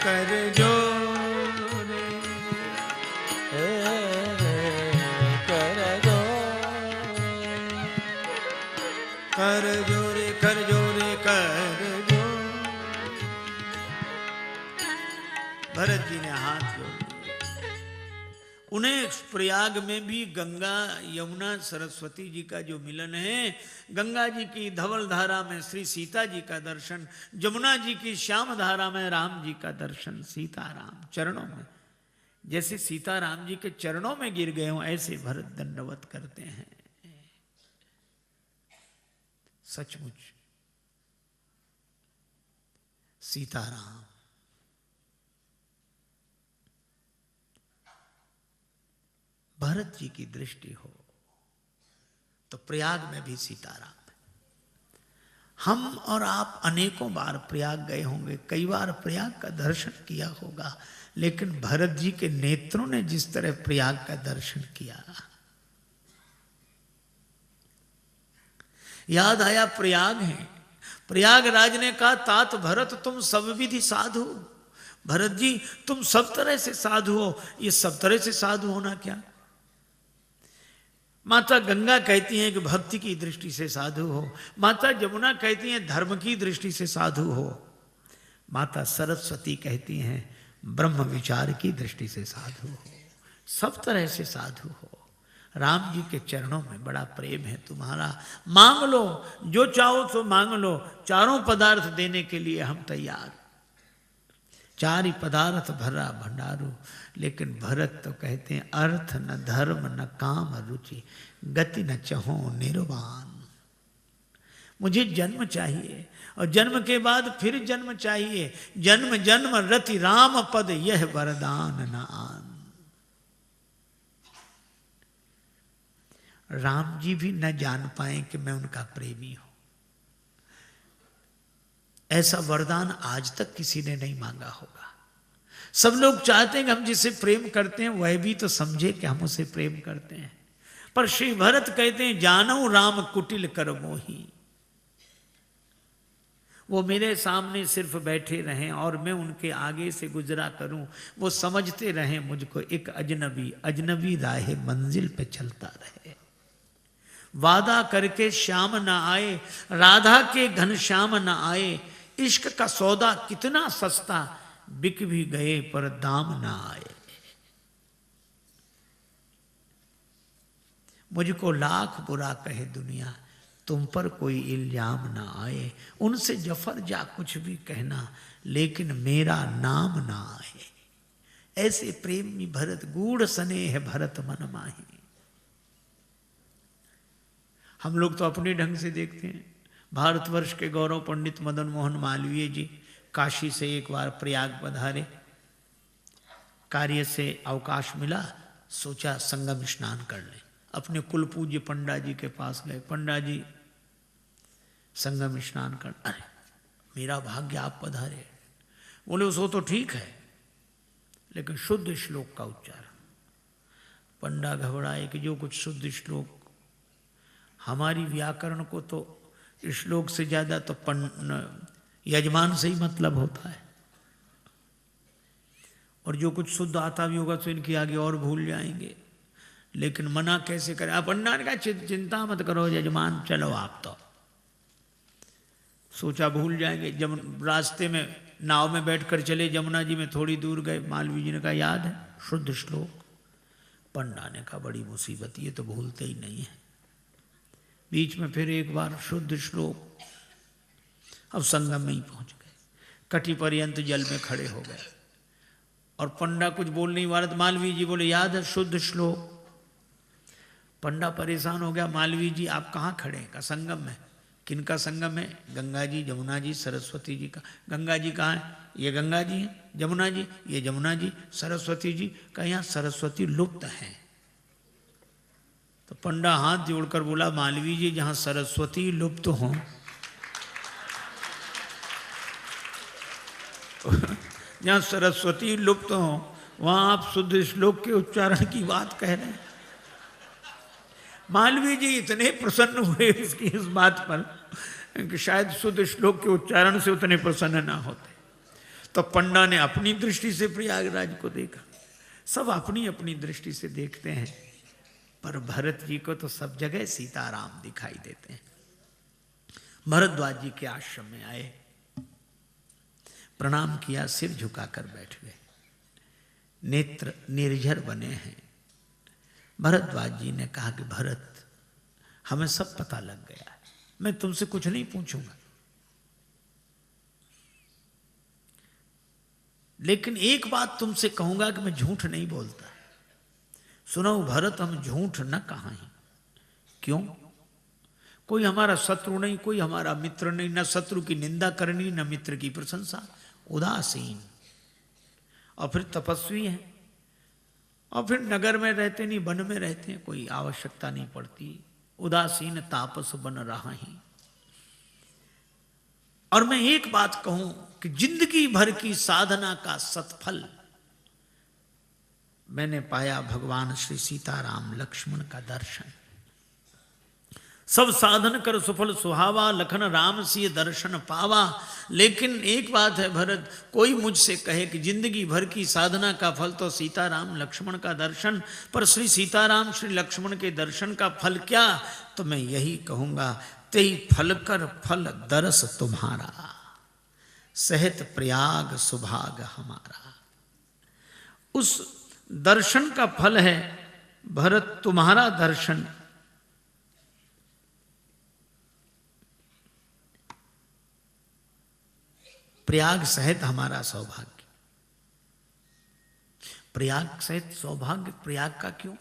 कर जोरे, कर दो, कर जोरे कर जोरे कर जो। भरत जी ने हाथ जोड़ दिए। उन्हें प्रयाग में भी गंगा यमुना सरस्वती जी का जो मिलन है, गंगा जी की धवल धारा में श्री सीता जी का दर्शन, जमुना जी की श्याम धारा में राम जी का दर्शन, सीताराम चरणों में, जैसे सीताराम जी के चरणों में गिर गए हों ऐसे भरत दंडवत करते हैं। सचमुच सीताराम भरत जी की दृष्टि हो तो प्रयाग में भी सीताराम है। हम और आप अनेकों बार प्रयाग गए होंगे, कई बार प्रयाग का दर्शन किया होगा, लेकिन भरत जी के नेत्रों ने जिस तरह प्रयाग का दर्शन किया, याद आया प्रयाग है। प्रयागराज ने कहा तात भरत तुम सब विधि साधु। भरत जी तुम सब तरह से साधु हो। ये सब तरह से साधु होना क्या? माता गंगा कहती हैं कि भक्ति की दृष्टि से साधु हो, माता जमुना कहती हैं धर्म की दृष्टि से साधु हो, माता सरस्वती कहती हैं ब्रह्म विचार की दृष्टि से साधु हो। सब तरह से साधु हो। राम जी के चरणों में बड़ा प्रेम है तुम्हारा। मांग लो जो चाहो तो मांग लो, चारों पदार्थ देने के लिए हम तैयार। चार ही पदार्थ भरा भंडारू। लेकिन भरत तो कहते हैं अर्थ न धर्म न काम रुचि, गति न चहो निर्वाण। मुझे जन्म चाहिए और जन्म के बाद फिर जन्म चाहिए। जन्म जन्म रति राम पद यह वरदान न आन। राम जी भी न जान पाए कि मैं उनका प्रेमी हूं। ऐसा वरदान आज तक किसी ने नहीं मांगा होगा। सब लोग चाहते हैं कि हम जिसे प्रेम करते हैं वह भी तो समझे कि हम उसे प्रेम करते हैं। पर श्री भरत कहते हैं जानू राम कुटिल कर मोही। वो मेरे सामने सिर्फ बैठे रहें और मैं उनके आगे से गुजरा करूं, वो समझते रहें मुझको एक अजनबी। अजनबी राह मंजिल पे चलता रहे। वादा करके श्याम न आए, राधा के घन श्याम न आए। इश्क का सौदा कितना सस्ता, बिक भी गए पर दाम न आए। मुझको लाख बुरा कहे दुनिया, तुम पर कोई इल्जाम ना आए। उनसे जफर जा कुछ भी कहना, लेकिन मेरा नाम ना आए। ऐसे प्रेमी भरत, गूढ़ स्नेह भरत मन माही। हम लोग तो अपने ढंग से देखते हैं। भारतवर्ष के गौरव पंडित मदन मोहन मालवीय जी काशी से एक बार प्रयाग पधारे। कार्य से अवकाश मिला, सोचा संगम स्नान कर लें। अपने कुल पूज्य पंडा जी के पास गए। पंडा जी संगम स्नान कर, अरे मेरा भाग्य आप पधारे। बोले उसको तो ठीक है, लेकिन शुद्ध श्लोक का उच्चारण। पंडा घबराए कि जो कुछ शुद्ध श्लोक, हमारी व्याकरण को तो श्लोक से ज्यादा तो यजमान से ही मतलब होता है, और जो कुछ शुद्ध आता भी होगा तो इनके आगे और भूल जाएंगे। लेकिन मना कैसे करें? आप पंडा ने कहा चिंता मत करो यजमान, चलो आप तो। सोचा भूल जाएंगे। जब रास्ते में नाव में बैठकर चले, जमुना जी में थोड़ी दूर गए। मालवीय जी ने कहा याद है शुद्ध श्लोक? पंडा ने कहा बड़ी मुसीबत, ये तो भूलते ही नहीं है। बीच में फिर एक बार शुद्ध श्लोक। अब संगम में ही पहुंच गए। कटी पर्यंत जल में खड़े हो गए और पंडा कुछ बोल नहीं पा रहा। मालवीय जी बोले याद है शुद्ध श्लोक? पंडा परेशान हो गया। मालवीय जी आप कहाँ खड़े हैं? का संगम में। किनका संगम है? गंगा जी, जमुना जी, सरस्वती जी का। गंगा जी कहाँ है? ये गंगा जी है। जमुना जी, ये जमुना जी। सरस्वती जी का, यहाँ सरस्वती लुप्त है। तो पंडा हाथ जोड़कर बोला मालवीय जी जहाँ सरस्वती लुप्त हो, जहाँ सरस्वती लुप्त हो, वहां आप शुद्ध श्लोक के उच्चारण की बात कह रहे हैं। मालवीय जी इतने प्रसन्न हुए इसकी इस बात पर कि शायद शुद्ध श्लोक के उच्चारण से उतने प्रसन्न ना होते। तो पंडा ने अपनी दृष्टि से प्रयागराज को देखा। सब अपनी अपनी दृष्टि से देखते हैं, पर भरत जी को तो सब जगह सीताराम दिखाई देते हैं। भरद्वाज जी के आश्रम में आए, प्रणाम किया, सिर झुकाकर बैठ गए, नेत्र निर्झर बने हैं। भरद्वाज जी ने कहा कि भरत, हमें सब पता लग गया है, मैं तुमसे कुछ नहीं पूछूंगा, लेकिन एक बात तुमसे कहूंगा कि मैं झूठ नहीं बोलता। सुनो भरत, हम झूठ न कहा ही। क्यों? कोई हमारा शत्रु नहीं, कोई हमारा मित्र नहीं, न शत्रु की निंदा करनी न मित्र की प्रशंसा, उदासीन, और फिर तपस्वी हैं, और फिर नगर में रहते नहीं वन में रहते हैं, कोई आवश्यकता नहीं पड़ती, उदासीन तापस बन रहा ही। और मैं एक बात कहूं कि जिंदगी भर की साधना का सत्फल मैंने पाया भगवान श्री सीताराम लक्ष्मण का दर्शन। सब साधन कर सुफल सुहावा, लखन राम सी दर्शन पावा। लेकिन एक बात है भरत, कोई मुझसे कहे कि जिंदगी भर की साधना का फल तो सीताराम लक्ष्मण का दर्शन, पर श्री सीताराम श्री लक्ष्मण के दर्शन का फल क्या? तो मैं यही कहूंगा, तेई फल कर फल दरस तुम्हारा, सहत प्रयाग सुभाग हमारा। उस दर्शन का फल है भरत तुम्हारा दर्शन। प्रयाग सहित हमारा सौभाग्य। प्रयाग सहित सौभाग्य, प्रयाग का क्यों?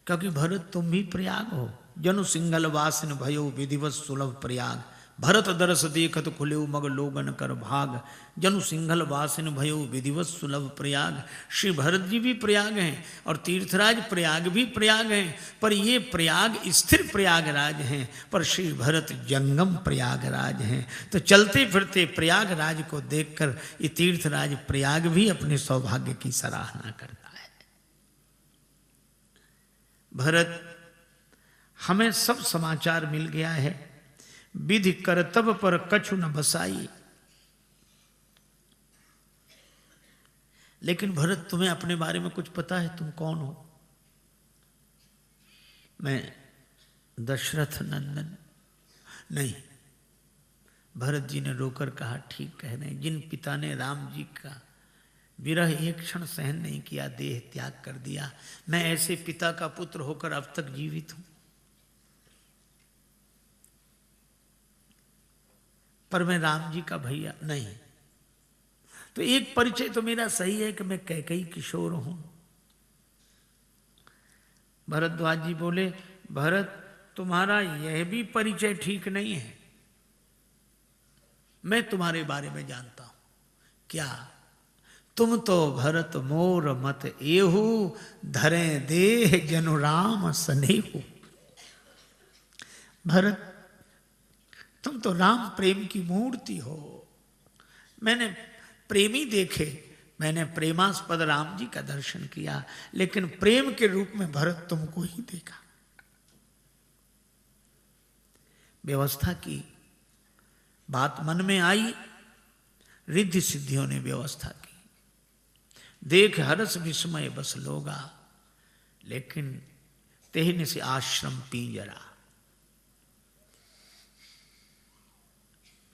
क्योंकि भरत तुम भी प्रयाग हो। जनु सिंगल वासिन भयो विधिवत सुलभ प्रयाग, भरत दरस देखत खुले मग लोगन कर भाग। जनु सिंघल वासिन भयो विधिवत सुलभ प्रयाग। श्री भरत जी भी प्रयाग हैं और तीर्थराज प्रयाग भी प्रयाग हैं, पर ये प्रयाग स्थिर प्रयागराज हैं, पर श्री भरत जंगम प्रयागराज हैं। तो चलते फिरते प्रयागराज को देखकर ये तीर्थराज प्रयाग भी अपने सौभाग्य की सराहना करता है। भरत, हमें सब समाचार मिल गया है, विधि करतब पर कछु न बसाई। लेकिन भरत, तुम्हें अपने बारे में कुछ पता है? तुम कौन हो? मैं दशरथ नंदन। नहीं, भरत जी ने रोकर कहा, ठीक कह रहे हैं। जिन पिता ने राम जी का विरह एक क्षण सहन नहीं किया, देह त्याग कर दिया, मैं ऐसे पिता का पुत्र होकर अब तक जीवित हूं। पर मैं राम जी का भैया नहीं। तो एक परिचय तो मेरा सही है कि मैं कैकेयी किशोर हूं। भरद्वाज जी बोले, भरत, तुम्हारा यह भी परिचय ठीक नहीं है। मैं तुम्हारे बारे में जानता हूं। क्या? तुम तो भरत मोर मत एहू, धरे देह जनु राम सनेहू। भरत, तुम तो राम प्रेम की मूर्ति हो। मैंने प्रेमी देखे, मैंने प्रेमास्पद राम जी का दर्शन किया, लेकिन प्रेम के रूप में भरत तुमको ही देखा। व्यवस्था की बात मन में आई, रिद्धि सिद्धियों ने व्यवस्था की। देख हरस विस्मय बस लोगा, लेकिन तेहने से आश्रम पिंजरा।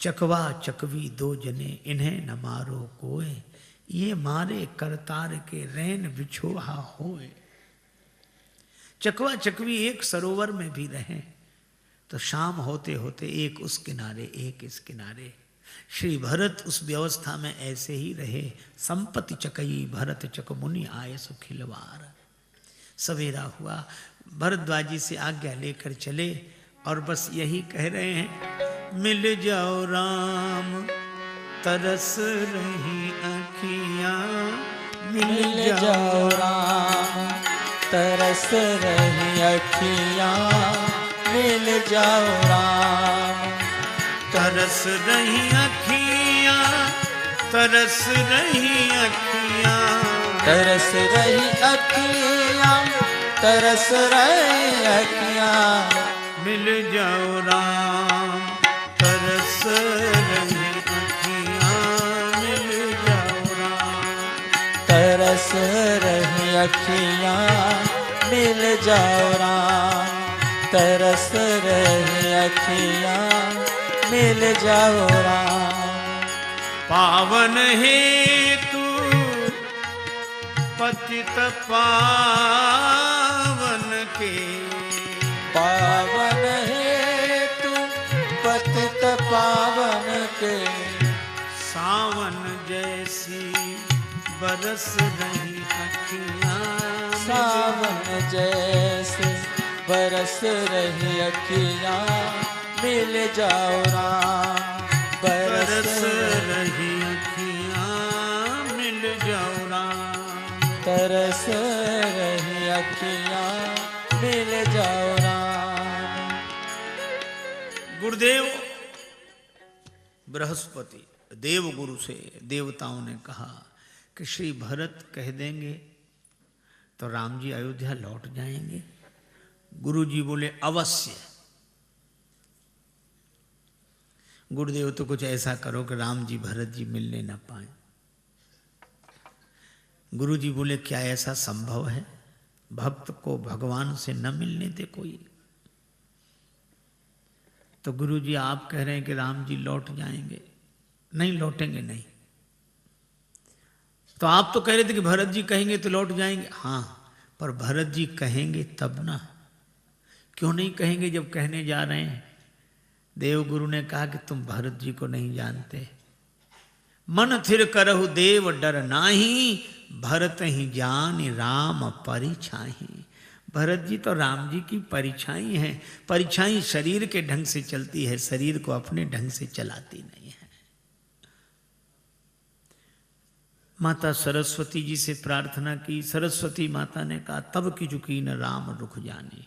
चकवा चकवी दो जने, इन्हें न मारो कोय, ये मारे करतार के रैन बिछोहा होए। चकवा चकवी एक सरोवर में भी रहे तो शाम होते होते एक उस किनारे एक इस किनारे। श्री भरत उस व्यवस्था में ऐसे ही रहे। संपत्ति चकई भरत चक मुनि आए सुखिलवार। सवेरा हुआ, भरद्वाजी से आज्ञा लेकर चले और बस यही कह रहे हैं, मिल जाओ राम तरस रही अखियां, मिल जाओ राम तरस रही अखियां, मिल जाओ राम तरस रही अखियां, तरस रही अखियां, तरस रही अखियां, तरस रही अखियां, मिल जाओ राम तरस रही अखियां, अखियां मिल जाओ राम, तरस रही अखियां मिल जाओ राम। पावन है तू पतित पावन के, पावन है तू पतित पावन के, सावन जैसी बरस रही अखियां, सावन जैसे बरस रही अखियां मिल जाओ राम, बरस रही अखियां मिल जाओ राम, तरस रही अखियां मिल जाओ राम। गुरुदेव बृहस्पति देव गुरु से देवताओं ने कहा कि श्री भरत कह देंगे तो राम जी अयोध्या लौट जाएंगे। गुरु जी बोले अवश्य। गुरुदेव तो कुछ ऐसा करो कि राम जी भरत जी मिलने ना पाए। गुरु जी बोले क्या ऐसा संभव है, भक्त को भगवान से न मिलने दे कोई। तो गुरु जी आप कह रहे हैं कि राम जी लौट जाएंगे, नहीं लौटेंगे नहीं। तो आप तो कह रहे थे कि भरत जी कहेंगे तो लौट जाएंगे, हाँ पर भरत जी कहेंगे तब ना, क्यों नहीं कहेंगे जब कहने जा रहे हैं। देव गुरु ने कहा कि तुम भरत जी को नहीं जानते। मन थिर करहु देव डर नाही, भरत ही जान राम परिछाई। भरत जी तो राम जी की परिछाई हैं। परिछाई शरीर के ढंग से चलती है, शरीर को अपने ढंग से चलाती नहीं है। माता सरस्वती जी से प्रार्थना की। सरस्वती माता ने कहा तब की चुकी न राम रुख जाने,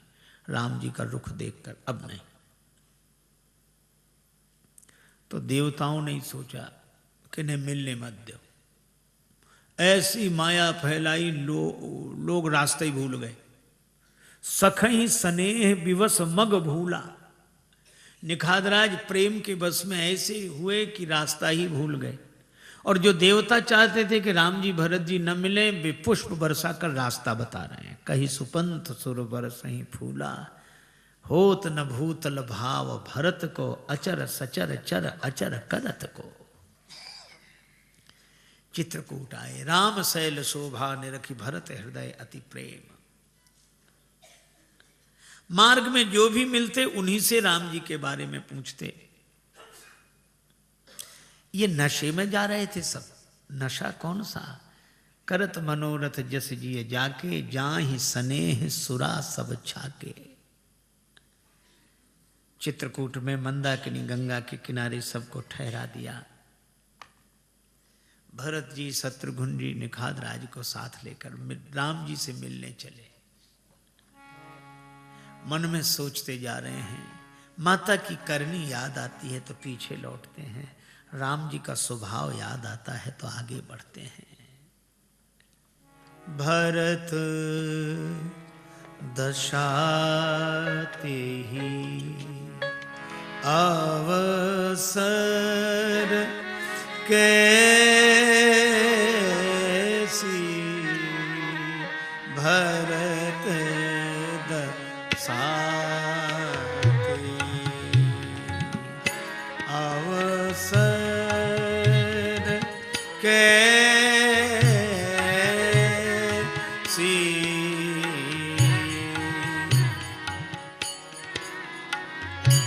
राम जी का रुख देखकर अब नहीं। तो देवताओं ने सोचा कि इन्हें मिलने मत दो। ऐसी माया फैलाई, लोग रास्ते ही भूल गए। सखई स्नेह विवश मग भूला। निखादराज प्रेम के बस में ऐसे हुए कि रास्ता ही भूल गए। और जो देवता चाहते थे कि राम जी भरत जी न मिले, वे पुष्प बरसा कर रास्ता बता रहे हैं। कहीं सुपंथ सुर बरसहीं फूला, होत न भूतल भाव भरत को, अचर सचर चर अचर करत को। चित्रकूट आए, राम शैल शोभा निरखी भरत हृदय अति प्रेम। मार्ग में जो भी मिलते उन्हीं से राम जी के बारे में पूछते। ये नशे में जा रहे थे सब। नशा कौन सा? करत मनोरथ जस जिए जाके, जाहि स्नेह सुरा सब छाके। चित्रकूट में मंदाकिनी गंगा के किनारे सबको ठहरा दिया। भरत जी शत्रुघ्न जी निखाद राज को साथ लेकर राम जी से मिलने चले। मन में सोचते जा रहे हैं। माता की करनी याद आती है तो पीछे लौटते हैं, राम जी का स्वभाव याद आता है तो आगे बढ़ते हैं। भरत दशाते ही अवसर कैसी, भरत दशाते अवसर कैसी,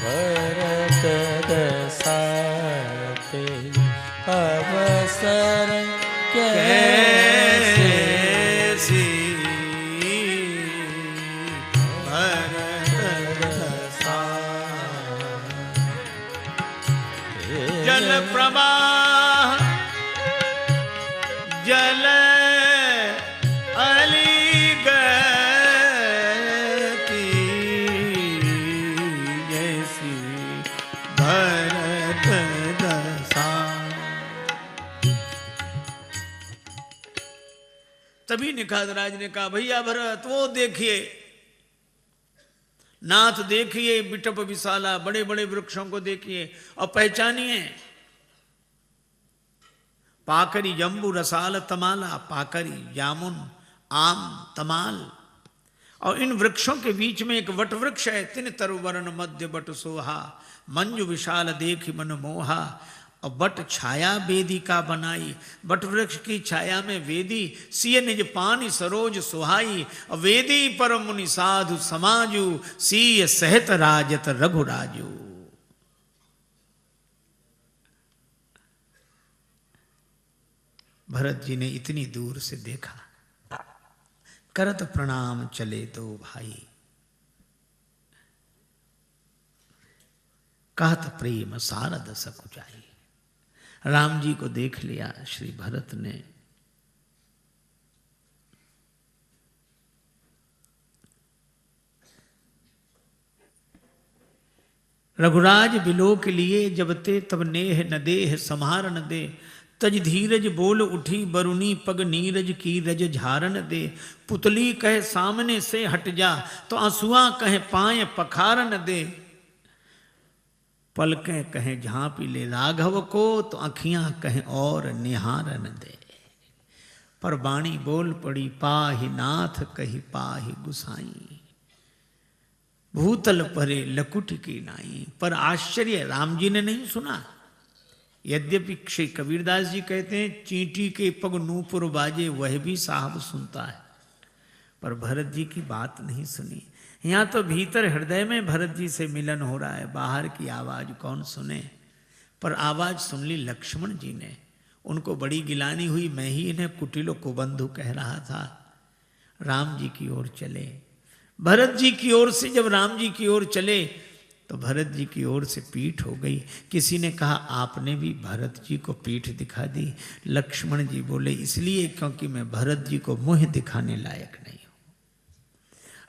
भरत दशाते अवसर कैसी, भरत दशाते। जल प्रवाह जल अलीगति जैसी, भरत दशा। तभी निखादराज ने कहा भैया भरत वो देखिए, नाथ देखिए, बिटप विशाला, बड़े बड़े वृक्षों को देखिए और पहचानिए। पाकरी जंबू रसाल तमाला, पाकरी जामुन आम, तमाल, और इन वृक्षों के बीच में एक वट वृक्ष है। तिन तरुवर्ण मध्य बट सोहा, मंजु विशाल देख मन मोहा। और बट छाया वेदिका बनाई, बट वृक्ष की छाया में वेदी, सिय निज पानी सरोज सुहाई। और वेदी पर मुनि साधु समाजु, सिय सहत राजत रघुराजू। भरत जी ने इतनी दूर से देखा, करत प्रणाम चले दो भाई, कहत प्रेम सारद सकुचाई। राम जी को देख लिया श्री भरत ने। रघुराज बिलोक के लिए जब ते, तब नेह न देह संहार न दे। तज धीरज बोल उठी बरुनी, पग नीरज की रज झारन दे। पुतली कहे सामने से हट जा, तो आंसुआ कहे पाए पखारन दे। पलकें कहें झांपी ले राघव को, तो आँखियां कहें और निहारन दे। पर वाणी बोल पड़ी पाहि नाथ, कही पाहि गुसाई। भूतल परे लकुट की नाई। पर आश्चर्य राम जी ने नहीं सुना। यद्यपि श्री कबीरदास जी कहते हैं चींटी के पग नूपुर बाजे, वह भी साहब सुनता है, पर भरत जी की बात नहीं सुनी। यहाँ तो भीतर हृदय में भरत जी से मिलन हो रहा है, बाहर की आवाज कौन सुने। पर आवाज सुन ली लक्ष्मण जी ने। उनको बड़ी गिलानी हुई, मैं ही इन्हें कुटिलो कुबंधु कह रहा था। राम जी की ओर चले। भरत जी की ओर से जब राम जी की ओर चले, तो भरत जी की ओर से पीठ हो गई। किसी ने कहा आपने भी भरत जी को पीठ दिखा दी। लक्ष्मण जी बोले इसलिए क्योंकि मैं भरत जी को मुंह दिखाने लायक नहीं हूं।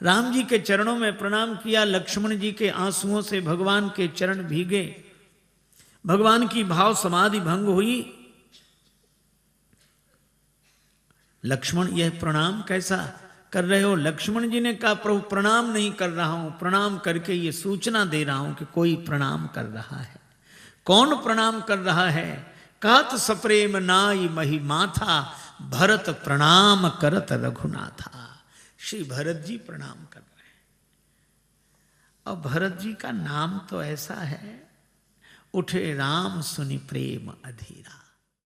राम जी के चरणों में प्रणाम किया। लक्ष्मण जी के आंसुओं से भगवान के चरण भीगे, भगवान की भाव समाधि भंग हुई। लक्ष्मण यह प्रणाम कैसा कर रहे हो? लक्ष्मण जी ने कहा प्रभु प्रणाम नहीं कर रहा हूं, प्रणाम करके ये सूचना दे रहा हूं कि कोई प्रणाम कर रहा है। कौन प्रणाम कर रहा है? कहत सप्रेम नाई मही माथा, भरत प्रणाम करत रघुनाथा। श्री भरत जी प्रणाम कर रहे हैं। और भरत जी का नाम तो ऐसा है, उठे राम सुनि प्रेम अधीरा।